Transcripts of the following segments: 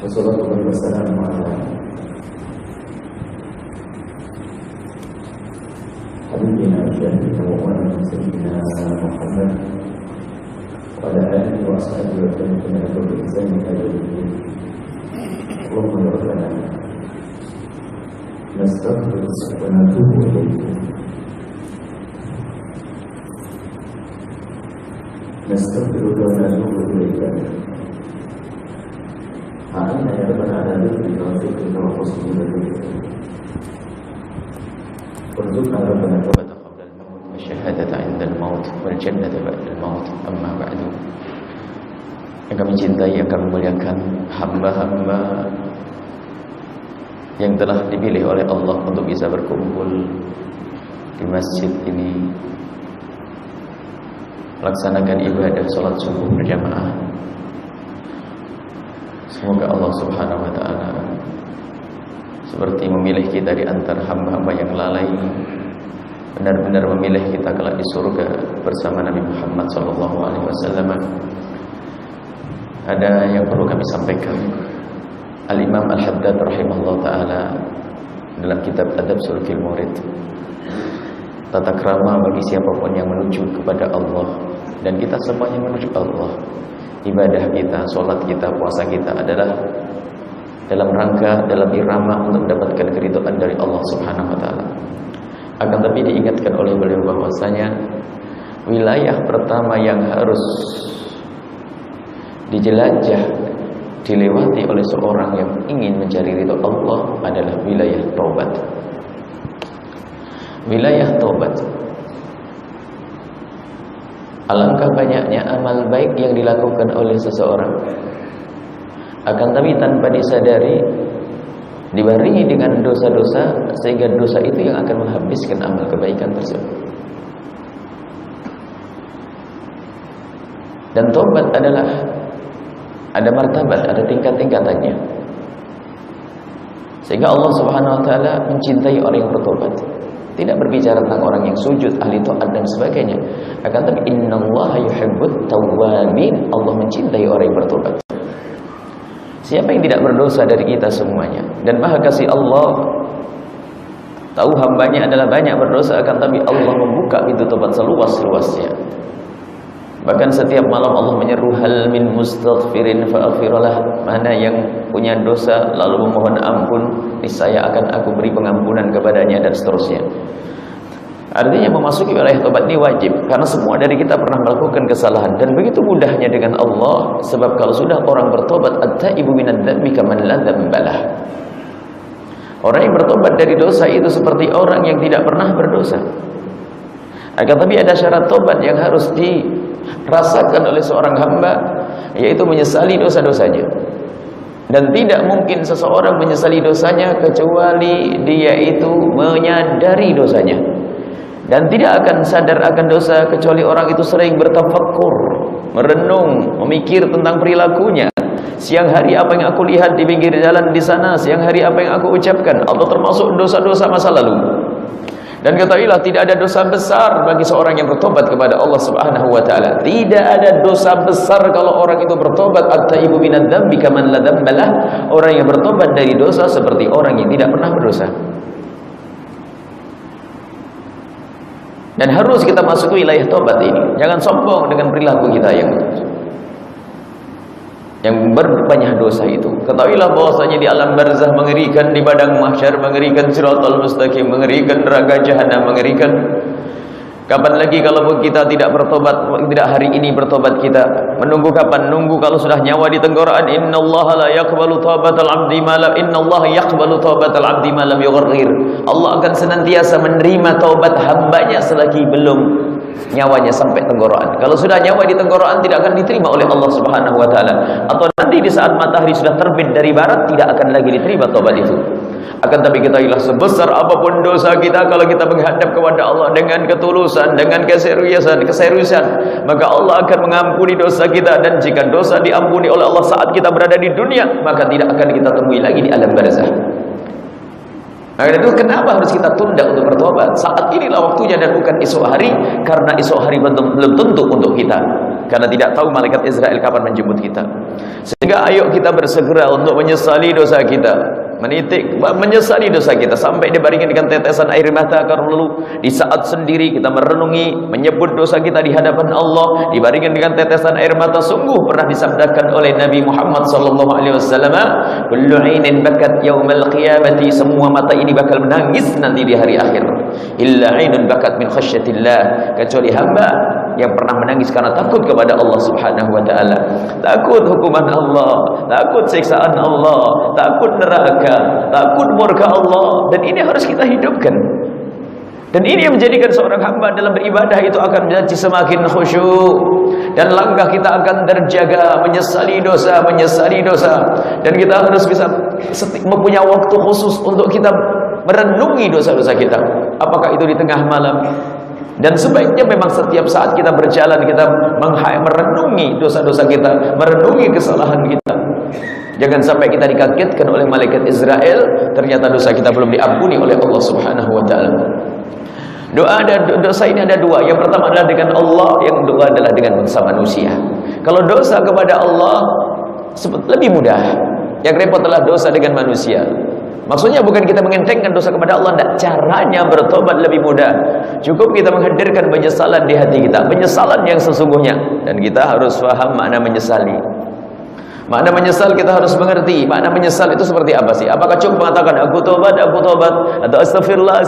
Wassalatu wassalamu ala habibina syahidina wa qadna sayyidina Muhammad wa ala alihi wa ashabihi wa tabi'ina bi ihsan ila yaumil din. Allahumma rabbana nastaghfiruka wa natubu ilayk. Nastaghfiruka wa natubu ilayk. Amin ya rabbal alamin bi taufiqika wa husni tawfiqika. Warzuqna rabbana tawbata qabla al-maut wa syahadata 'inda al-maut wal jannata ba'da al-maut. Amma ba'du. Yang kami cintai, yang kami muliakan, hamba-hamba yang telah dipilih oleh Allah untuk bisa berkumpul di masjid ini, melaksanakan ibadah salat subuh berjamaah. Semoga Allah Subhanahu wa taala seperti memilih kita di antara hamba-hamba yang lalai, benar-benar memilih kita kelak di surga bersama Nabi Muhammad sallallahu alaihi wasallam. Ada yang perlu kami sampaikan. Al-Imam Al-Haddad rahimahullah ta'ala dalam kitab Adab Sulukil Murid, tata krama bagi siapapun yang menuju kepada Allah, dan kita semuanya menuju Allah. Ibadah kita, sholat kita, puasa kita adalah dalam rangka, dalam irama untuk mendapatkan keridhaan dari Allah Subhanahu wa ta'ala. Akan tapi diingatkan oleh beliau bahwasanya wilayah pertama yang harus dijelajah, dilewati oleh seorang yang ingin mencari ridha Allah adalah wilayah taubat. Wilayah taubat. Alangkah banyaknya amal baik yang dilakukan oleh seseorang, akan tapi tanpa disadari dibarengi dengan dosa-dosa, sehingga dosa itu yang akan menghabiskan amal kebaikan tersebut. Dan taubat adalah ada martabat, ada tingkat-tingkatannya, sehingga Allah Subhanahu wa taala mencintai orang yang bertobat. Tidak berbicara tentang orang yang sujud, ahli taat dan sebagainya, akan tapi innallaha yuhibbut tawwabin. Allah mencintai orang yang bertobat. Siapa yang tidak berdosa dari kita semuanya, dan Maha Kasih Allah tahu hambanya adalah banyak berdosa, akan tapi Allah membuka pintu tobat seluas-luasnya. Bahkan setiap malam Allah menyeru, hal min mustaghfirin fa'aghfirlah. Mana yang punya dosa lalu memohon ampun, niscaya akan aku beri pengampunan kepadanya, dan seterusnya. Artinya memasuki wilayah tobat ini wajib, karena semua dari kita pernah melakukan kesalahan, dan begitu mudahnya dengan Allah. Sebab kalau sudah orang bertobat, at-taibu minadz dzambi kaman la dzambalah. Orang yang bertobat dari dosa itu seperti orang yang tidak pernah berdosa. Akan tapi ada syarat tobat yang harus dirasakan oleh seorang hamba, yaitu menyesali dosa-dosanya. Dan tidak mungkin seseorang menyesali dosanya kecuali dia itu menyadari dosanya. Dan tidak akan sadar akan dosa kecuali orang itu sering bertafakkur, merenung, memikir tentang perilakunya. Siang hari apa yang aku lihat di pinggir jalan di sana, siang hari apa yang aku ucapkan, atau termasuk dosa-dosa masa lalu. Dan ketahuilah, tidak ada dosa besar bagi seorang yang bertobat kepada Allah Subhanahu wa taala. Tidak ada dosa besar kalau orang itu bertobat. At-taibu minadz dzambi kaman la dzambalah. Orang yang bertobat dari dosa seperti orang yang tidak pernah berdosa. Dan harus kita masuk wilayah tobat ini. Jangan sombong dengan perilaku kita yang berbanyak dosa itu. Ketahuilah bahwasanya di alam barzah mengerikan, di padang mahsyar mengerikan, siratal mustaqim mengerikan, neraka jahanam mengerikan. Kapan lagi kalau kita tidak bertobat, tidak hari ini bertobat kita? Menunggu kapan? Nunggu kalau sudah nyawa di tenggorokan. Innallaha la yaqbalu taubatal 'abdi ma lam innallaha yaqbalu taubatal 'abdi ma lam yugharrir. Allah akan senantiasa menerima taubat hambanya selagi belum nyawanya sampai tenggorokan. Kalau sudah nyawa di tenggorokan, tidak akan diterima oleh Allah Subhanahu wa taala. Atau nanti di saat matahari sudah terbit dari barat, tidak akan lagi diterima taubat itu. Akan tapi ketahuilah, sebesar apapun dosa kita, kalau kita menghadap kepada Allah dengan ketulusan, dengan keseriusan, maka Allah akan mengampuni dosa kita. Dan jika dosa diampuni oleh Allah saat kita berada di dunia, maka tidak akan kita temui lagi di alam barzah. Maka itu kenapa harus kita tunda untuk bertobat? Saat inilah waktunya dan bukan esok hari, karena esok hari belum tentu untuk kita, karena tidak tahu malaikat Israel kapan menjemput kita. Sehingga Sehingga ayo kita bersegera untuk menyesali dosa kita, menyesali dosa kita sampai dibaringin dengan tetesan air mata. Karena lalu di saat sendiri kita merenungi, menyebut dosa kita di hadapan Allah, dibaringin dengan tetesan air mata. Sungguh pernah disabdakan oleh Nabi Muhammad SAW, kullu 'ainin bakat yaumal qiyamati, semua mata ini bakal menangis nanti di hari akhir, illa 'ainun bakat min khasyatillah, kecuali hamba yang pernah menangis karena takut kepada Allah Subhanahu wa taala, takut hukuman Allah, takut siksaan Allah, takut neraka, takut murka Allah. Dan ini harus kita hidupkan. Dan ini yang menjadikan seorang hamba dalam beribadah itu akan menjadi semakin khusyuk, dan langkah kita akan terjaga, menyesali dosa. Dan kita harus bisa mempunyai waktu khusus untuk kita merenungi dosa-dosa kita, apakah itu di tengah malam. Dan sebaiknya memang setiap saat kita berjalan, kita merenungi dosa-dosa kita, merenungi kesalahan kita. Jangan sampai kita dikagetkan oleh malaikat Israel, ternyata dosa kita belum diampuni oleh Allah Subhanahu wa taala. Dosa ini ada dua. Yang pertama adalah dengan Allah, yang kedua adalah dengan manusia. Kalau dosa kepada Allah lebih mudah. Yang repot adalah dosa dengan manusia. Maksudnya bukan kita mengentengkan dosa kepada Allah, tidak. Caranya bertobat lebih mudah. Cukup kita menghadirkan penyesalan di hati kita, penyesalan yang sesungguhnya. Dan kita harus paham makna menyesali. Makna menyesal kita harus mengerti. Makna menyesal itu seperti apa sih? Apakah cukup mengatakan aku tobat, atau astagfirullah,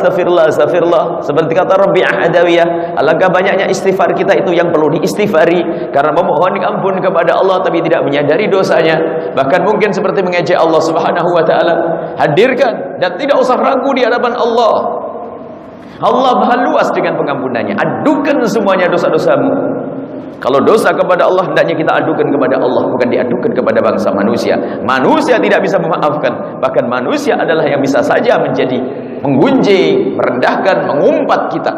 seperti kata Rabbi Ahadawiyah, alangkah banyaknya istighfar kita itu yang perlu diistighfari karena memohon ampun kepada Allah tapi tidak menyadari dosanya. Bahkan mungkin seperti mengejek Allah Subhanahu wa taala. Hadirkan dan tidak usah ragu di hadapan Allah. Allah Maha luas dengan pengampunannya. Adukan semuanya dosa-dosamu. Kalau dosa kepada Allah, hendaknya kita adukan kepada Allah, bukan diadukan kepada bangsa manusia. Manusia tidak bisa memaafkan. Bahkan manusia adalah yang bisa saja menjadi menggunjing, merendahkan, mengumpat kita.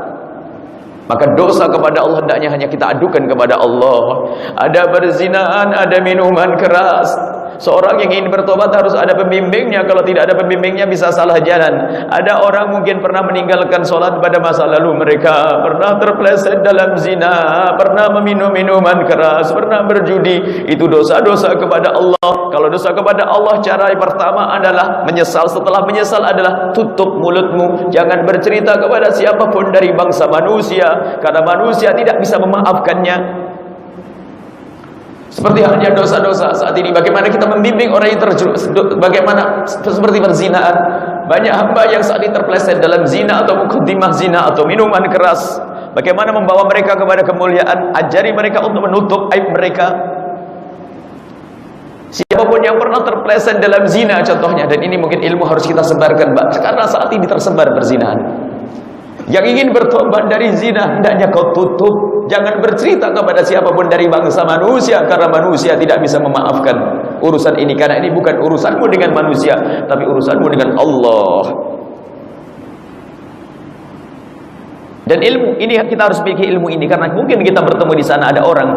Maka dosa kepada Allah hendaknya hanya kita adukan kepada Allah. Ada perzinaan, ada minuman keras. Seorang yang ingin bertobat harus ada pembimbingnya. Kalau tidak ada pembimbingnya bisa salah jalan. Ada orang mungkin pernah meninggalkan sholat pada masa lalu mereka, pernah terpeleset dalam zina, pernah meminum minuman keras, pernah berjudi. Itu dosa-dosa kepada Allah. Kalau dosa kepada Allah, cara yang pertama adalah menyesal. Setelah menyesal adalah tutup mulutmu. Jangan bercerita kepada siapapun dari bangsa manusia, karena manusia tidak bisa memaafkannya. Seperti halnya dosa-dosa saat ini, bagaimana kita membimbing orang yang terjerumus, bagaimana seperti perzinaan. Banyak hamba yang saat ini terpeleset dalam zina atau mukaddimah zina atau minuman keras. Bagaimana membawa mereka kepada kemuliaan, ajari mereka untuk menutup aib mereka. Siapapun yang pernah terpeleset dalam zina contohnya, dan ini mungkin ilmu harus kita sebarkan, Mbak, karena saat ini tersebar perzinahan. Yang ingin bertobat dari zina, hendaknya kau tutup. Jangan bercerita kepada siapapun dari bangsa manusia, karena manusia tidak bisa memaafkan urusan ini. Karena ini bukan urusanmu dengan manusia, tapi urusanmu dengan Allah. Dan ilmu ini, kita harus memiliki ilmu ini, karena mungkin kita bertemu di sana ada orang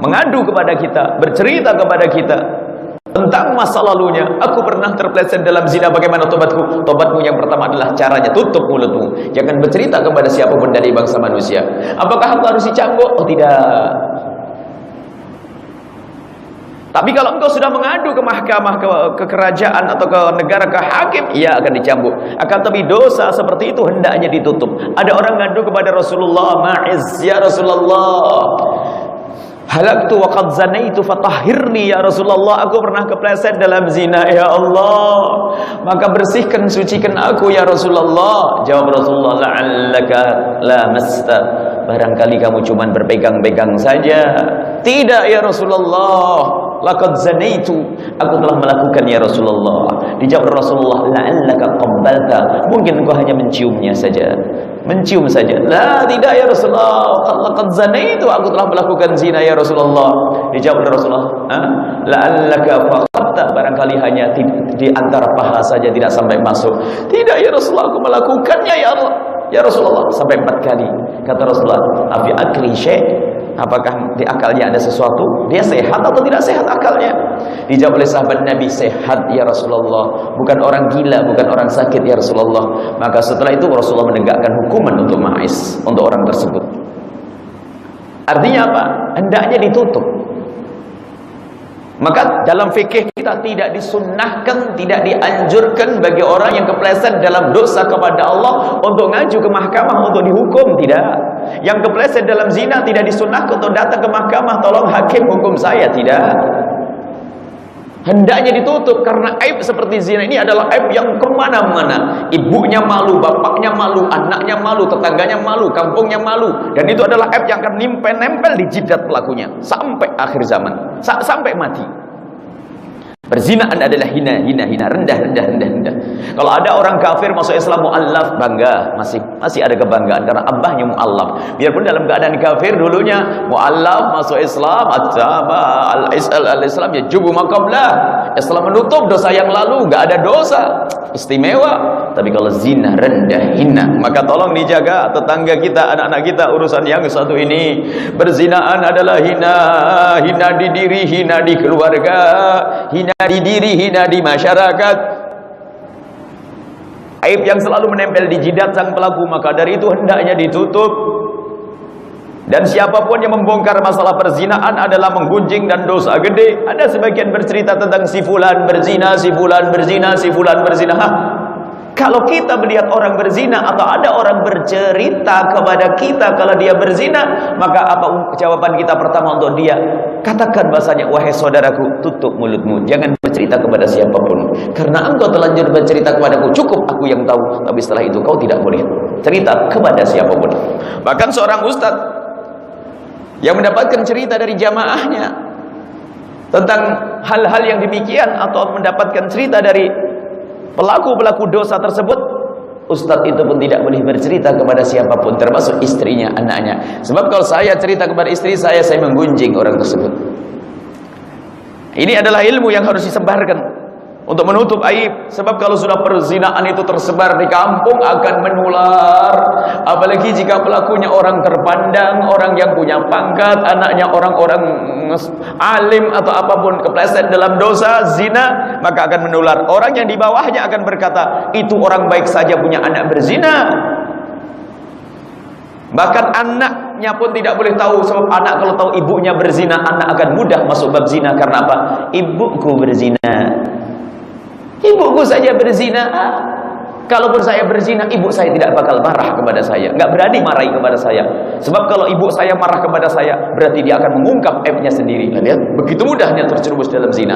mengadu kepada kita, bercerita kepada kita tentang masa lalunya. Aku pernah terpeleset dalam zina, bagaimana tobatku? Tobatmu yang pertama adalah caranya tutup mulutmu. Jangan bercerita kepada siapapun dari bangsa manusia. Apakah aku harus dicambuk? Oh tidak. Tapi kalau engkau sudah mengadu ke mahkamah, ke kerajaan atau ke negara, ke hakim, ia akan dicambuk. Akan tapi dosa seperti itu hendaknya ditutup. Ada orang ngadu kepada Rasulullah, ma'iz ya Rasulullah, halaktu wa qad zanaitu fatahhirni ya Rasulullah, aku pernah kepleset dalam zina ya Allah, maka bersihkan, sucikan aku ya Rasulullah. Jawab Rasulullah, la'allaka lamasta, barangkali kamu cuma berpegang-pegang saja. Tidak ya Rasulullah, laqad zanaitu, aku telah melakukan ya Rasulullah. Dijawab Rasulullah, la'allaka qabbalta, mungkin engkau hanya menciumnya saja, mencium saja. La, tidak ya Rasulullah, laqad zanaitu, aku telah melakukan zina ya Rasulullah. Dijawab Rasulullah, la'allaka faqatta, barangkali hanya di antara paha saja, tidak sampai masuk. Tidak ya Rasulullah, aku melakukannya ya Allah, ya Rasulullah, sampai 4 kali. Kata Rasulullah, afi akli syai', apakah di akalnya ada sesuatu? Dia sehat atau tidak sehat akalnya? Dijawab oleh sahabat Nabi, sehat ya Rasulullah, bukan orang gila, bukan orang sakit ya Rasulullah. Maka setelah itu Rasulullah menegakkan hukuman untuk Ma'iz, untuk orang tersebut. Artinya apa? Hendaknya ditutup. Maka dalam fikih kita tidak disunnahkan, tidak dianjurkan bagi orang yang kepleset dalam dosa kepada Allah untuk ngaju ke mahkamah untuk dihukum, tidak. Yang kepleset dalam zina tidak disunnahkan untuk datang ke mahkamah, tolong hakim hukum saya, tidak. Hendaknya ditutup, karena aib seperti zina ini adalah aib yang kemana-mana. Ibunya malu, bapaknya malu, anaknya malu, tetangganya malu, kampungnya malu. Dan itu adalah aib yang akan nempel di jidat pelakunya sampai akhir zaman, sampai mati. Perzinaan adalah hina, rendah. Kalau ada orang kafir masuk Islam, mu'allaf, bangga, masih ada kebanggaan karena abahnya mu'allaf. Biarpun dalam keadaan kafir dulunya, mu'allaf masuk Islam, al-Islam ya jubu maqablah. Islam menutup dosa yang lalu, enggak ada dosa, istimewa. Tapi kalau zina, rendah, hina, maka tolong dijaga tetangga kita, anak-anak kita. Urusan yang satu ini, berzinaan adalah hina di diri, hina di keluarga, hina di diri, hina di masyarakat. Aib yang selalu menempel di jidat sang pelaku, maka dari itu hendaknya ditutup. Dan siapapun yang membongkar masalah perzinaan adalah menggunjing dan dosa gede. Ada sebagian bercerita tentang si fulan berzina, si fulan berzina, si fulan berzina. Kalau kita melihat orang berzina atau ada orang bercerita kepada kita kalau dia berzina, maka apa jawaban kita pertama untuk dia? Katakan bahasanya, wahai saudaraku, tutup mulutmu, jangan bercerita kepada siapapun, karena engkau telanjur bercerita kepadaku, cukup aku yang tahu, tapi setelah itu kau tidak boleh cerita kepada siapapun. Bahkan seorang ustadz yang mendapatkan cerita dari jamaahnya tentang hal-hal yang demikian, atau mendapatkan cerita dari pelaku-pelaku dosa tersebut, ustadz itu pun tidak boleh bercerita kepada siapapun, termasuk istrinya, anaknya. Sebab kalau saya cerita kepada istri saya menggunjing orang tersebut. Ini adalah ilmu yang harus disebarkan untuk menutup aib. Sebab kalau sudah perzinaan itu tersebar di kampung akan menular. Apalagi jika pelakunya orang terpandang, orang yang punya pangkat, anaknya orang-orang alim atau apapun, kepleset dalam dosa zina, maka akan menular. Orang yang di bawahnya akan berkata, itu orang baik saja punya anak berzina. Bahkan anaknya pun tidak boleh tahu. Sebab anak kalau tahu ibunya berzina, anak akan mudah masuk bab zina. Karena apa? Ibuku berzina, ibuku saja berzina. Kalaupun saya berzina, ibu saya tidak bakal marah kepada saya, nggak berani marahi kepada saya. Sebab kalau ibu saya marah kepada saya, berarti dia akan mengungkap aibnya sendiri. Lihat, begitu mudahnya terjerumus dalam zina.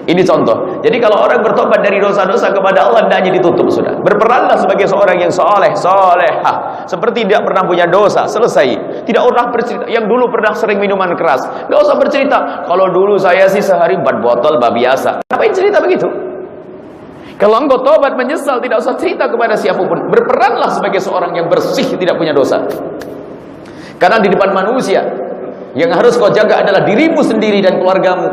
Ini contoh. Jadi kalau orang bertobat dari dosa-dosa kepada Allah, hendaknya ditutup sudah. Berperanlah sebagai seorang yang solehah, seperti tidak pernah punya dosa, selesai. Tidak pernah bercerita. Yang dulu pernah sering minuman keras, nggak usah bercerita. Kalau dulu saya sih sehari 4 botol, biasa. Ngapain cerita begitu? Kalau engkau tobat menyesal, tidak usah cerita kepada siapapun. Berperanlah sebagai seorang yang bersih, tidak punya dosa. Karena di depan manusia, yang harus kau jaga adalah dirimu sendiri dan keluargamu.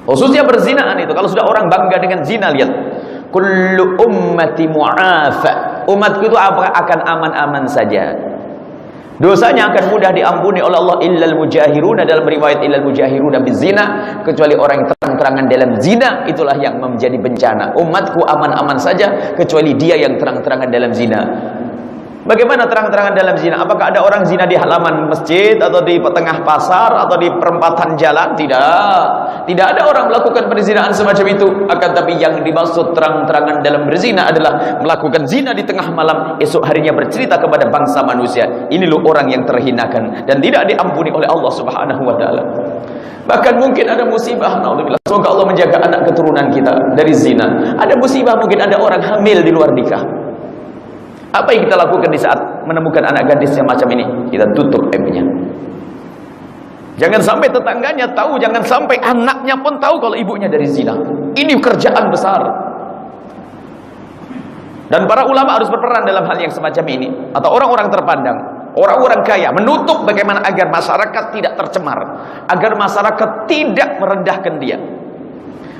Khususnya berzinaan itu. Kalau sudah orang bangga dengan zina, lihat, kullu ummati mu'afa, umatku itu akan aman-aman saja. Dosanya akan mudah diampuni oleh Allah, illal mujahiruna, dalam riwayat illal mujahiruna bizina, kecuali orang yang terang-terangan dalam zina, itulah yang menjadi bencana. Umatku aman-aman saja kecuali dia yang terang-terangan dalam zina. Bagaimana terang-terangan dalam zina? Apakah ada orang zina di halaman masjid atau di tengah pasar atau di perempatan jalan? Tidak ada orang melakukan perzinaan semacam itu. Akan tapi yang dimaksud terang-terangan dalam berzina adalah melakukan zina di tengah malam, esok harinya bercerita kepada bangsa manusia. Ini loh orang yang terhinakan dan tidak diampuni oleh Allah Subhanahu wa taala. Bahkan mungkin ada musibah, naudzubillah. Semoga Allah menjaga anak keturunan kita dari zina. Ada musibah, mungkin ada orang hamil di luar nikah. Apa yang kita lakukan di saat menemukan anak gadis yang macam ini? Kita tutup aibnya. Jangan sampai tetangganya tahu, jangan sampai anaknya pun tahu kalau ibunya dari zina. Ini kerjaan besar. Dan para ulama harus berperan dalam hal yang semacam ini. Atau orang-orang terpandang, orang-orang kaya, menutup bagaimana agar masyarakat tidak tercemar, agar masyarakat tidak merendahkan dia,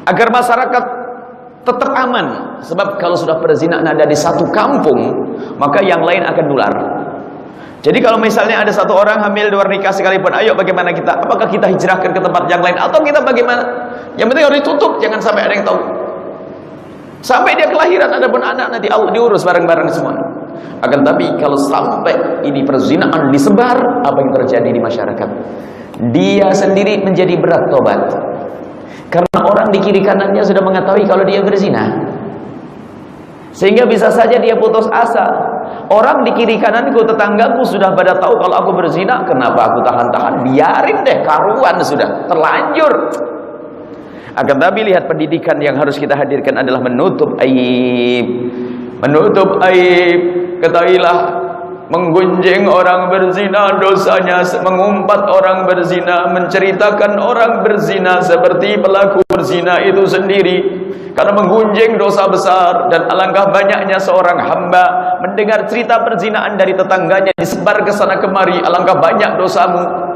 agar masyarakat tetap aman. Sebab kalau sudah perzinaan ada di satu kampung, maka yang lain akan nular. Jadi kalau misalnya ada satu orang hamil luar nikah sekalipun, ayo bagaimana kita? Apakah kita hijrahkan ke tempat yang lain atau kita bagaimana? Yang penting harus ditutup, jangan sampai ada yang tahu. Sampai dia kelahiran, ada pun anak nanti Allah diurus bareng-bareng semua. Akan tapi kalau sampai ini perzinaan disebar, apa yang terjadi di masyarakat? dia sendiri menjadi berat tobat. Karena orang di kiri kanannya sudah mengetahui kalau dia berzina, sehingga bisa saja dia putus asa. Orang di kiri kananku, tetanggaku sudah pada tahu kalau aku berzina, kenapa aku tahan-tahan? Biarin deh, karuan sudah, terlanjur. Akan tapi lihat pendidikan yang harus kita hadirkan adalah menutup aib. Menutup aib. Ketahuilah, menggunjing orang berzina dosanya mengumpat orang berzina, menceritakan orang berzina seperti pelaku berzina itu sendiri. Karena menggunjing dosa besar, dan alangkah banyaknya seorang hamba mendengar cerita perzinaan dari tetangganya disebar ke sana kemari, alangkah banyak dosamu.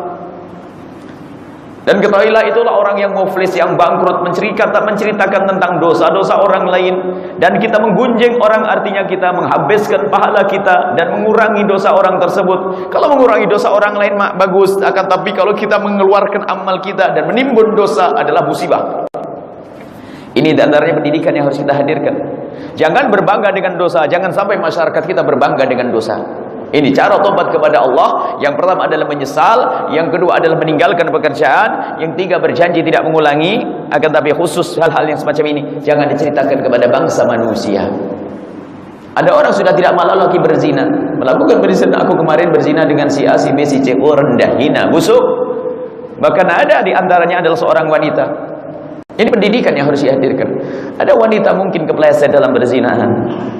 Dan ketahuilah, itulah orang yang muflis, yang bangkrut, menceritakan tentang dosa-dosa orang lain. Dan kita menggunjing orang, artinya kita menghabiskan pahala kita dan mengurangi dosa orang tersebut. Kalau mengurangi dosa orang lain mak bagus, akan tapi kalau kita mengeluarkan amal kita dan menimbun dosa adalah musibah. Ini diantaranya pendidikan yang harus kita hadirkan. Jangan berbangga dengan dosa, jangan sampai masyarakat kita berbangga dengan dosa. Ini cara tobat kepada Allah. Yang pertama adalah menyesal, yang kedua adalah meninggalkan pekerjaan, yang tiga berjanji tidak mengulangi. Akan tapi khusus hal-hal yang semacam ini jangan diceritakan kepada bangsa manusia. Ada orang sudah tidak malah lagi berzina, melakukan berzina. Aku kemarin berzina dengan si A, si B, si C. Oh, rendah, hina, busuk. Bahkan ada di antaranya adalah seorang wanita. Ini pendidikan yang harus dihadirkan. Ada wanita mungkin kepleset dalam berzinahan.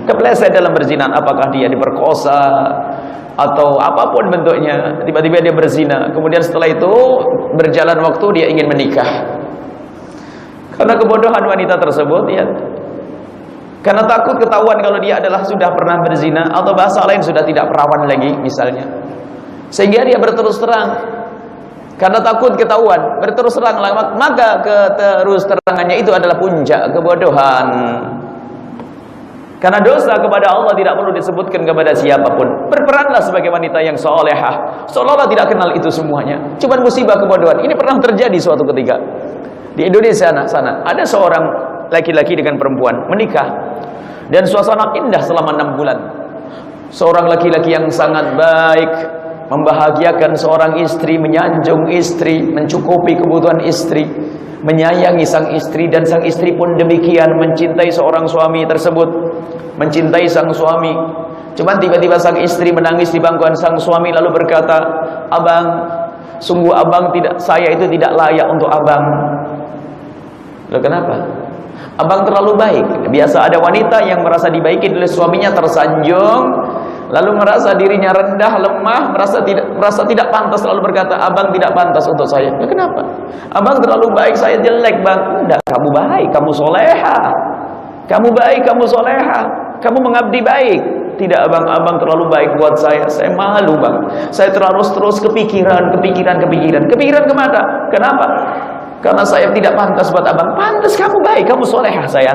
Kepleset dalam berzinahan, apakah dia diperkosa atau apapun bentuknya, tiba-tiba dia berzina. Kemudian setelah itu berjalan waktu dia ingin menikah. Karena kebodohan wanita tersebut, ya. Karena takut ketahuan kalau dia adalah sudah pernah berzina, atau bahasa lain sudah tidak perawan lagi misalnya. Sehingga dia berterus terang. Karena takut ketahuan, berterus terang, maka keterus terangannya itu adalah puncak kebodohan. Karena dosa kepada Allah tidak perlu disebutkan kepada siapapun. Berperanlah sebagai wanita yang solehah, seolah-olah tidak kenal itu semuanya. Cuma musibah kebodohan. Ini pernah terjadi suatu ketika di Indonesia sana. Ada seorang laki-laki dengan perempuan menikah, dan suasana indah selama 6 bulan. Seorang laki-laki yang sangat baik, membahagiakan seorang istri, menyanjung istri, mencukupi kebutuhan istri, menyayangi sang istri, dan sang istri pun demikian mencintai seorang suami tersebut, mencintai sang suami. Cuman tiba-tiba sang istri menangis di pangkuan sang suami lalu berkata, "Abang, sungguh abang saya itu tidak layak untuk abang." Loh, kenapa? Abang terlalu baik. Biasa ada wanita yang merasa dibaiki oleh suaminya, tersanjung, lalu merasa dirinya rendah, lemah, merasa tidak pantas, lalu berkata, "Abang tidak pantas untuk saya." Ya, kenapa? "Abang terlalu baik, saya jelek, Bang." Enggak, kamu baik, kamu soleha. Kamu baik, kamu soleha. Kamu mengabdi baik. Tidak, abang terlalu baik buat saya malu, Bang. Saya terus kepikiran kemana? Kenapa? Karena saya tidak pantas buat abang. Pantas, kamu baik, kamu soleha, sayang.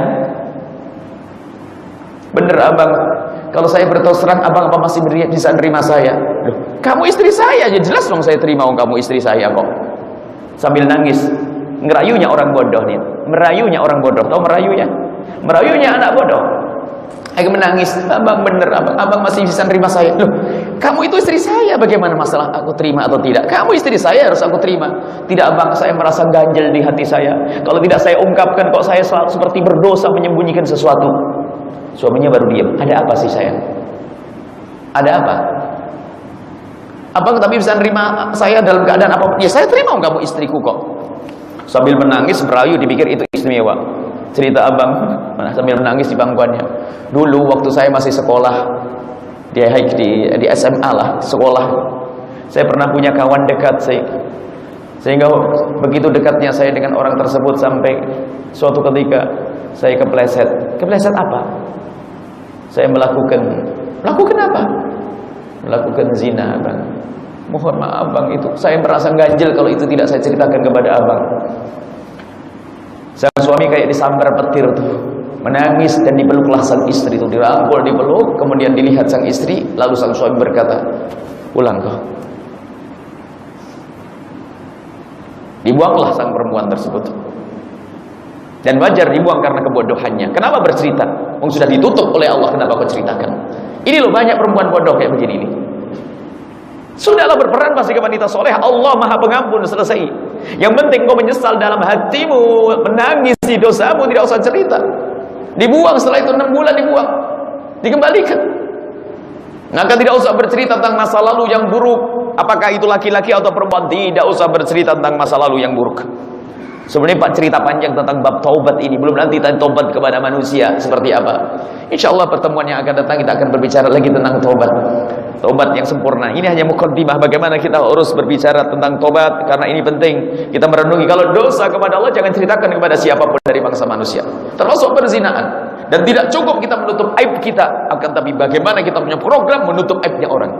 Bener, abang. Kalau saya berterus terang, abang apa masih bisa nerima saya? Loh, kamu istri saya, ya jelas dong saya terima, kamu istri saya kok. Sambil nangis, ngerayunya orang bodoh nih, merayunya orang bodoh. Tahu merayunya? Merayunya anak bodoh. Aku menangis, "Abang bener, abang masih bisa nerima saya." Loh, kamu itu istri saya, bagaimana masalah aku terima atau tidak? Kamu istri saya, harus aku terima. Tidak, abang, saya merasa ganjel di hati saya. Kalau tidak saya ungkapkan, kok saya selalu seperti berdosa menyembunyikan sesuatu. Suaminya baru diam. "Ada apa sih, sayang? Ada apa? Abang tapi bisa nerima saya dalam keadaan apa?" "Ya, saya terima, kamu istriku kok." Sambil menangis, merayu, dipikir itu istimewa. Cerita abang, sambil menangis di pangkuannya. "Dulu waktu saya masih sekolah, di SMA lah, sekolah, saya pernah punya kawan dekat sehingga begitu dekatnya saya dengan orang tersebut sampai suatu ketika saya kepleset." "Kepleset apa?" "Saya melakukan apa?" "Melakukan zina, Bang." "Mohon maaf, Bang, itu saya merasa ganjel kalau itu tidak saya ceritakan kepada abang." Sang suami kayak disambar petir tuh, menangis dan dipeluklah sang istri itu, dirangkul, dipeluk, kemudian dilihat sang istri, lalu sang suami berkata, "Pulang kau." Dibuanglah sang perempuan tersebut. Dan wajar dibuang karena kebodohannya. Kenapa bercerita? Sudah ditutup oleh Allah, kenapa kau ceritakan? Ini loh banyak perempuan bodoh kayak begini nih. Sudahlah, berperan pasti ke wanita soleh. Allah Maha Pengampun, selesai. Yang penting kau menyesal dalam hatimu, menangisi dosamu, tidak usah cerita. Dibuang, setelah itu 6 bulan dibuang, dikembalikan. Maka tidak usah bercerita tentang masa lalu yang buruk. Apakah itu laki-laki atau perempuan, tidak usah bercerita tentang masa lalu yang buruk. Sebenarnya Pak, cerita panjang tentang bab taubat ini, belum nanti taubat kepada manusia seperti apa. Insya Allah pertemuan yang akan datang kita akan berbicara lagi tentang taubat, taubat yang sempurna. Ini hanya mukaddimah bagaimana kita harus berbicara tentang taubat, karena ini penting kita merenungi. Kalau dosa kepada Allah jangan ceritakan kepada siapapun dari bangsa manusia, termasuk perzinahan. Dan tidak cukup kita menutup aib kita, akan tapi bagaimana kita punya program menutup aibnya orang.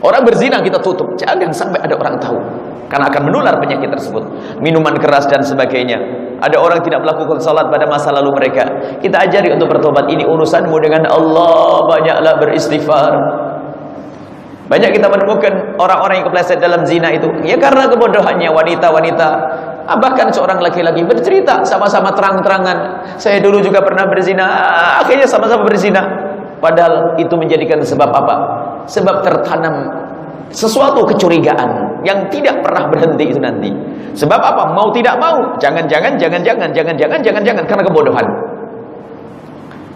Orang berzina kita tutup, jangan sampai ada orang tahu, karena akan menular penyakit tersebut. Minuman keras dan sebagainya. Ada orang tidak melakukan salat pada masa lalu mereka, kita ajari untuk bertobat. Ini urusanmu dengan Allah, banyaklah beristighfar. Banyak kita menemukan orang-orang yang kepleset dalam zina itu, ya karena kebodohannya wanita-wanita. Bahkan seorang laki-laki bercerita sama-sama terang-terangan, saya dulu juga pernah berzina, akhirnya sama-sama berzina. Padahal itu menjadikan sebab apa? Sebab tertanam sesuatu kecurigaan yang tidak pernah berhenti itu nanti. Sebab apa? Mau tidak mau, jangan-jangan karena kebodohan.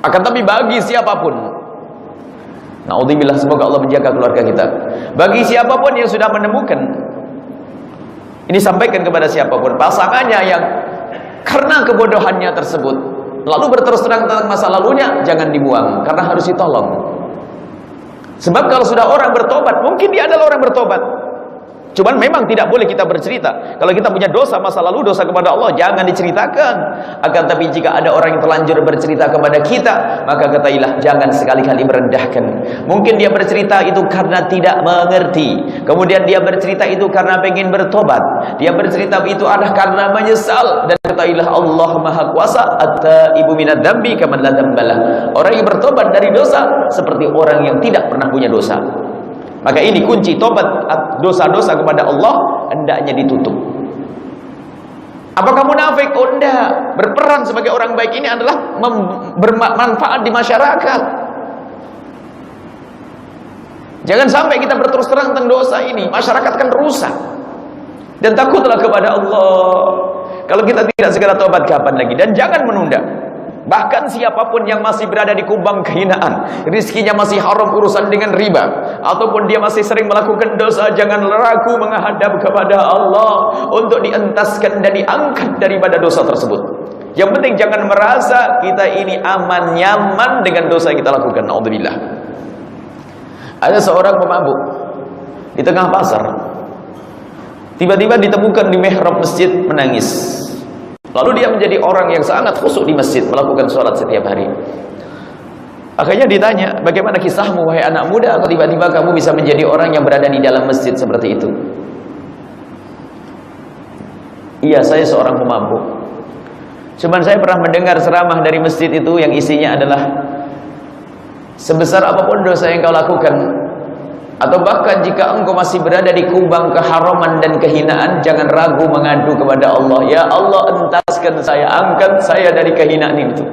Akan tapi bagi siapapun, naudzubillah, semoga Allah menjaga keluarga kita. Bagi siapapun yang sudah menemukan, ini sampaikan kepada siapapun, pasangannya yang karena kebodohannya tersebut lalu berterus terang tentang masa lalunya, jangan dibuang, karena harus ditolong. Sebab kalau sudah orang bertobat, mungkin dia adalah orang bertobat, cuman memang tidak boleh kita bercerita. Kalau kita punya dosa masa lalu, dosa kepada Allah, jangan diceritakan. Akan tapi jika ada orang yang terlanjur bercerita kepada kita, maka katailah jangan sekali-kali merendahkan. Mungkin dia bercerita itu karena tidak mengerti, kemudian dia bercerita itu karena pengen bertobat, dia bercerita itu adalah karena menyesal. Dan katailah Allah Maha Kuasa, at-taibu minadz dzambi kaman la dzambalah. Orang yang bertobat dari dosa seperti orang yang tidak pernah punya dosa. Maka ini kunci tobat, dosa-dosa kepada Allah hendaknya ditutup. Apakah munafik? Oh enggak, berperan sebagai orang baik ini adalah bermanfaat di masyarakat. Jangan sampai kita berterus terang tentang dosa ini, masyarakat kan rusak. Dan takutlah kepada Allah. Kalau kita tidak segera tobat, kapan lagi? Dan jangan menunda. Bahkan siapapun yang masih berada di kubang kehinaan, rizkinya masih haram urusan dengan riba, ataupun dia masih sering melakukan dosa, jangan ragu menghadap kepada Allah untuk dientaskan dan diangkat daripada dosa tersebut. Yang penting jangan merasa kita ini aman, nyaman dengan dosa yang kita lakukan. Naudzubillah. Ada seorang pemabuk di tengah pasar, tiba-tiba ditemukan di mihrab masjid menangis. Lalu dia menjadi orang yang sangat khusyuk di masjid, melakukan sholat setiap hari. Akhirnya ditanya, bagaimana kisahmu wahai anak muda, kok tiba-tiba kamu bisa menjadi orang yang berada di dalam masjid seperti itu? Iya, saya seorang pemabuk. Cuman saya pernah mendengar ceramah dari masjid itu yang isinya adalah, sebesar apapun dosa yang kau lakukan, atau bahkan jika engkau masih berada di kubang keharaman dan kehinaan, jangan ragu mengadu kepada Allah. Ya Allah, entaskan saya, angkat saya dari kehinaan itu.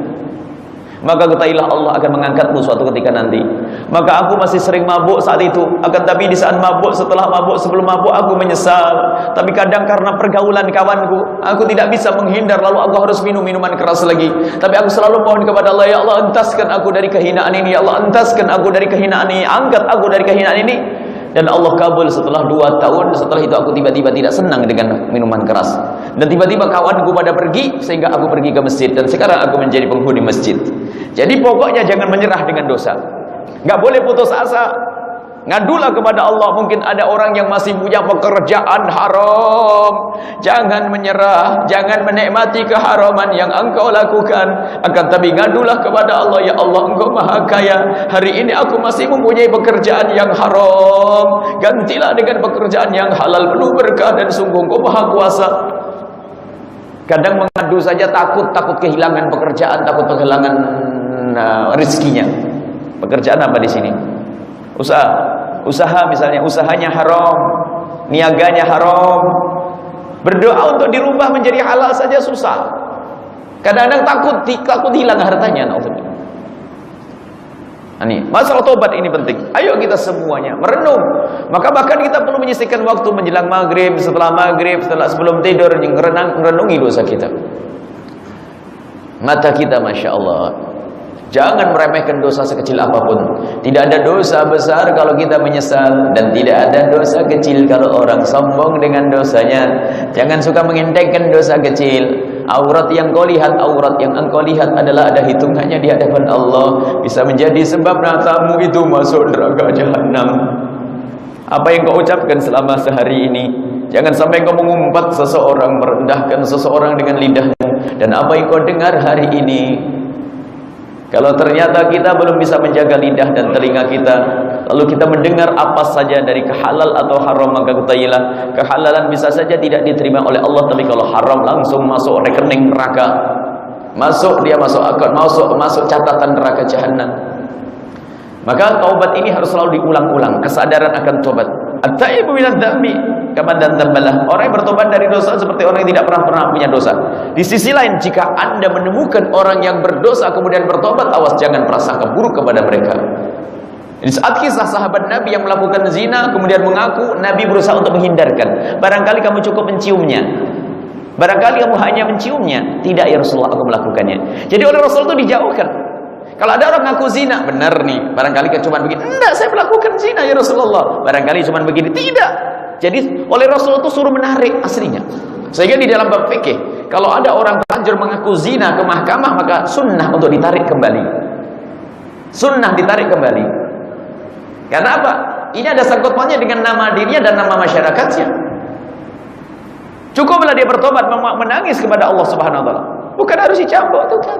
Maka ketahuilah Allah akan mengangkatmu suatu ketika nanti. Maka aku masih sering mabuk saat itu, akan tapi di saat mabuk, setelah mabuk, sebelum mabuk aku menyesal. Tapi kadang karena pergaulan kawanku, aku tidak bisa menghindar, lalu aku harus minum minuman keras lagi. Tapi aku selalu mohon kepada Allah, ya Allah, entaskan aku dari kehinaan ini. Ya Allah, entaskan aku dari kehinaan ini, angkat aku dari kehinaan ini. Dan Allah kabul. Setelah 2 tahun setelah itu aku tiba-tiba tidak senang dengan minuman keras, dan tiba-tiba kawanku pada pergi, sehingga aku pergi ke masjid, dan sekarang aku menjadi penghuni masjid. Jadi pokoknya jangan menyerah dengan dosa, nggak boleh putus asa, ngadulah kepada Allah. Mungkin ada orang yang masih punya pekerjaan haram, jangan menyerah, jangan menikmati keharaman yang engkau lakukan, akan tapi ngadulah kepada Allah. Ya Allah, engkau maha kaya, hari ini aku masih mempunyai pekerjaan yang haram, gantilah dengan pekerjaan yang halal penuh berkah, dan sungguh engkau maha kuasa. Kadang mengadu saja takut kehilangan pekerjaan, takut kehilangan rizkinya. Pekerjaan apa di sini? Usaha misalnya, usahanya haram, niaganya haram. Berdoa untuk dirubah menjadi halal saja susah. Kadang-kadang takut hilang hartanya. Ini masalah tobat ini penting. Ayo kita semuanya merenung. Maka bahkan kita perlu menyisihkan waktu menjelang maghrib, setelah maghrib, setelah sebelum tidur, merenungi dosa kita. Mata kita, masya Allah, jangan meremehkan dosa sekecil apapun. Tidak ada dosa besar kalau kita menyesal, dan tidak ada dosa kecil kalau orang sombong dengan dosanya. Jangan suka mengentengkan dosa kecil. Aurat yang kau lihat, aurat yang engkau lihat adalah ada hitungannya di hadapan Allah. Bisa menjadi sebab matamu itu masuk neraka jahanam. Apa yang kau ucapkan selama sehari ini, jangan sampai kau mengumpat seseorang, merendahkan seseorang dengan lidahmu. Dan apa yang kau dengar hari ini, kalau ternyata kita belum bisa menjaga lidah dan telinga kita, lalu kita mendengar apa saja dari kehalal atau haram, maka ketahuilah kehalalan bisa saja tidak diterima oleh Allah, tapi kalau haram langsung masuk rekening neraka, masuk catatan neraka jahanam. Maka taubat ini harus selalu diulang-ulang, kesadaran akan taubat. At-taibu minadz dzambi kama dzambalah. Orang yang bertobat dari dosa seperti orang yang tidak pernah punya dosa. Di sisi lain, jika Anda menemukan orang yang berdosa kemudian bertobat, awas jangan prasangka buruk kepada mereka. Di saat kisah sahabat Nabi yang melakukan zina kemudian mengaku, Nabi berusaha untuk menghindarkan. Barangkali kamu cukup menciumnya, barangkali kamu hanya menciumnya. Tidak ya Rasulullah, aku melakukannya. Jadi oleh Rasul itu dijauhkan. Kalau ada orang ngaku zina, benar nih, barangkali cuma begini, enggak, saya melakukan zina ya Rasulullah, barangkali cuma begini, tidak. Jadi oleh Rasul itu suruh menarik aslinya. Sehingga di dalam bab fikih, kalau ada orang terlanjur mengaku zina ke mahkamah, maka sunnah untuk ditarik kembali. Sunnah ditarik kembali. Karena apa? Ini ada sangkut pautnya dengan nama dirinya dan nama masyarakatnya. Cukuplah dia bertobat, menangis kepada Allah Subhanahu wa taala. Bukan harus dicambuk, bukan.